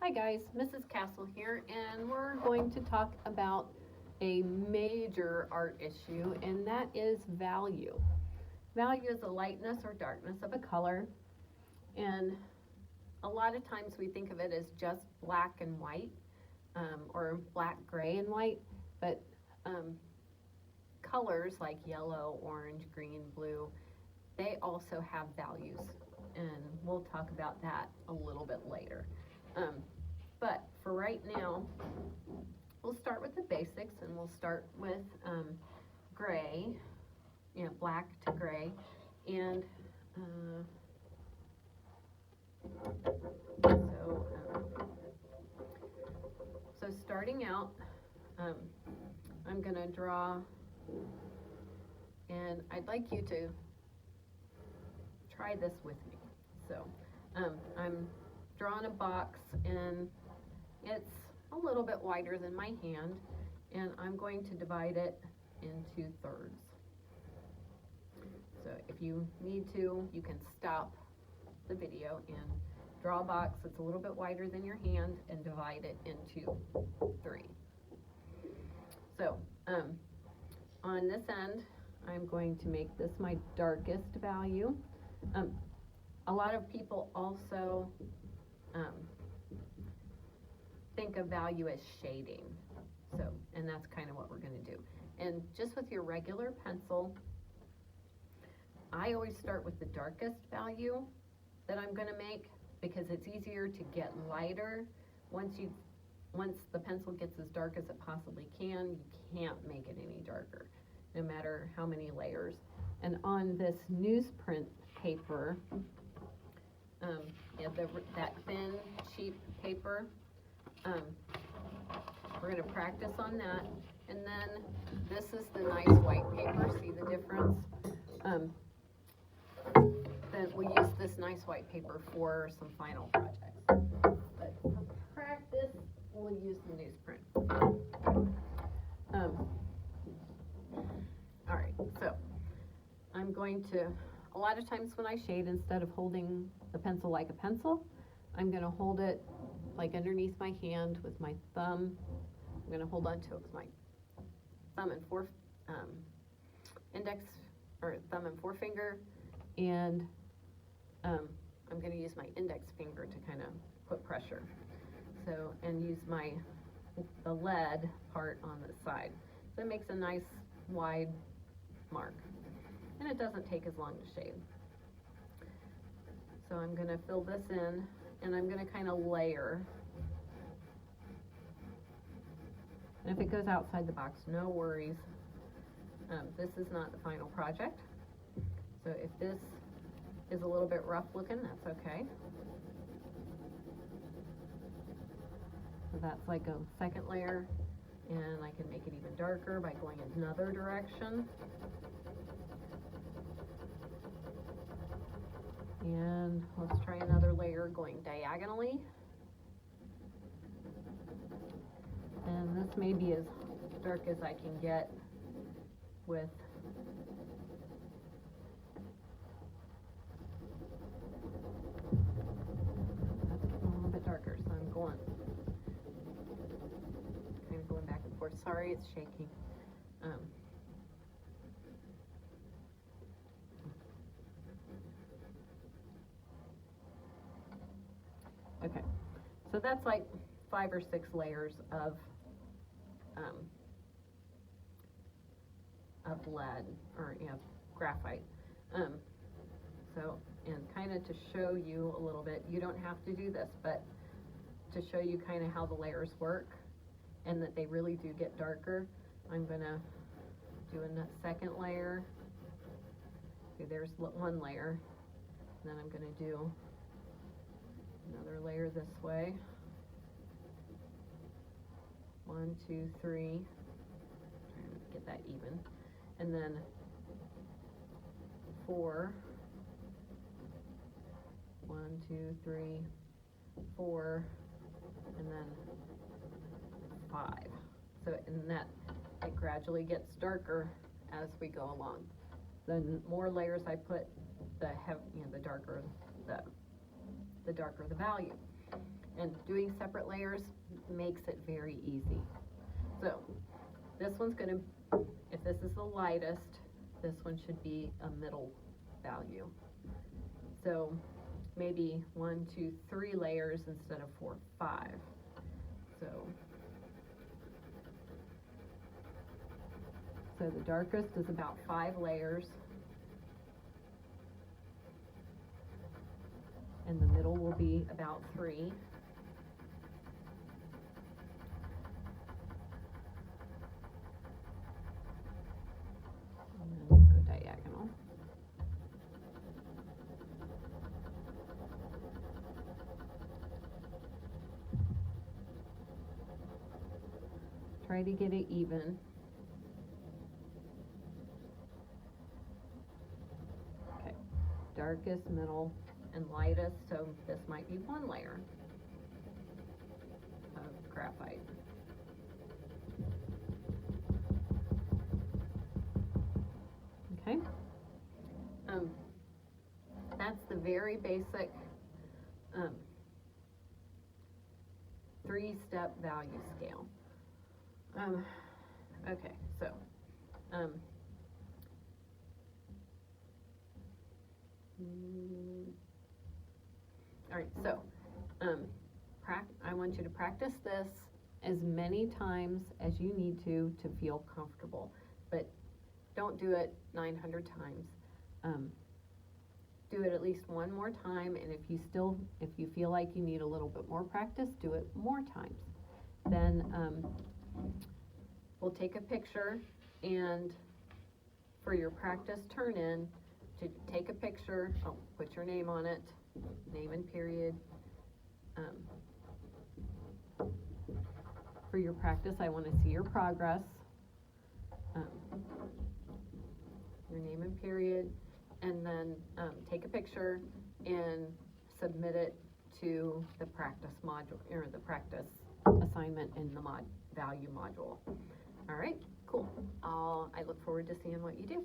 Hi guys, Mrs. Castle here, and we're going to talk about a major art issue, and that is value. Value is the lightness or darkness of a color, and a lot of times we think of it as just black and white, or black, gray, and white, but colors like yellow, orange, green, blue, they also have values, and we'll talk about that a little bit later. But for right now, we'll start with the basics, and we'll start with gray, black to gray, and so starting out, I'm going to draw, and I'd like you to try this with me. So I'm drawing a box, and it's a little bit wider than my hand, and I'm going to divide it into thirds. So if you need to, you can stop the video and draw a box that's a little bit wider than your hand and divide it into 3. So on this end, I'm going to make this my darkest value. A lot of people also think of value as shading, and that's kind of what we're going to do. And just with your regular pencil, I always start with the darkest value that I'm going to make, because it's easier to get lighter. Once the pencil gets as dark as it possibly can, you can't make it any darker, no matter how many layers. And on this newsprint paper, that thin, cheap paper, we're going to practice on that. And then this is the nice white paper. See the difference? Then we'll use this nice white paper for some final projects. But for practice, we'll use the newsprint. All right, so I'm going to, a lot of times when I shade, instead of holding the pencil like a pencil, I'm going to hold it like underneath my hand with my thumb. I'm going to hold on to it with my thumb and thumb and forefinger, and I'm going to use my index finger to kind of put pressure. So, and use the lead part on the side. So it makes a nice wide mark, and it doesn't take as long to shade. So I'm going to fill this in, and I'm going to kind of layer. And if it goes outside the box, no worries. This is not the final project. So if this is a little bit rough looking, that's okay. So that's like a second layer, and I can make it even darker by going another direction. And let's try another layer going diagonally. And this may be as dark as I can get with a little bit darker, so I'm going back and forth. Sorry, it's shaking. Okay, so that's like 5 or 6 layers of lead, or graphite. So, and kind of to show you a little bit, you don't have to do this, but to show you kind of how the layers work and that they really do get darker, I'm going to do a second layer. See, there's one layer. And then I'm going to do another layer this way. 1, 2, 3. Trying to get that even. And then 4. 1, 2, 3, 4, and then 5. So, and that it gradually gets darker as we go along. The more layers I put, the darker the darker the value. And doing separate layers makes it very easy. So this one's gonna, if this is the lightest, this one should be a middle value. So maybe 1, 2, 3 layers instead of 4, 5. So the darkest is about 5 layers, and the middle will be about 3. And then go diagonal. Try to get it even. Okay, darkest, middle, and lightest, so this might be 1 layer of graphite. Okay, that's the very basic 3-step value scale. Okay, so all right, so I want you to practice this as many times as you need to feel comfortable, but don't do it 900 times. Do it at least one more time, and if you feel like you need a little bit more practice, do it more times. Then we'll take a picture, and for your practice turn-in, to take a picture, put your name on it, name and period. For your practice, I want to see your progress, your name and period, and then take a picture and submit it to the practice module, or the practice assignment in the value module. All right, cool. I look forward to seeing what you do.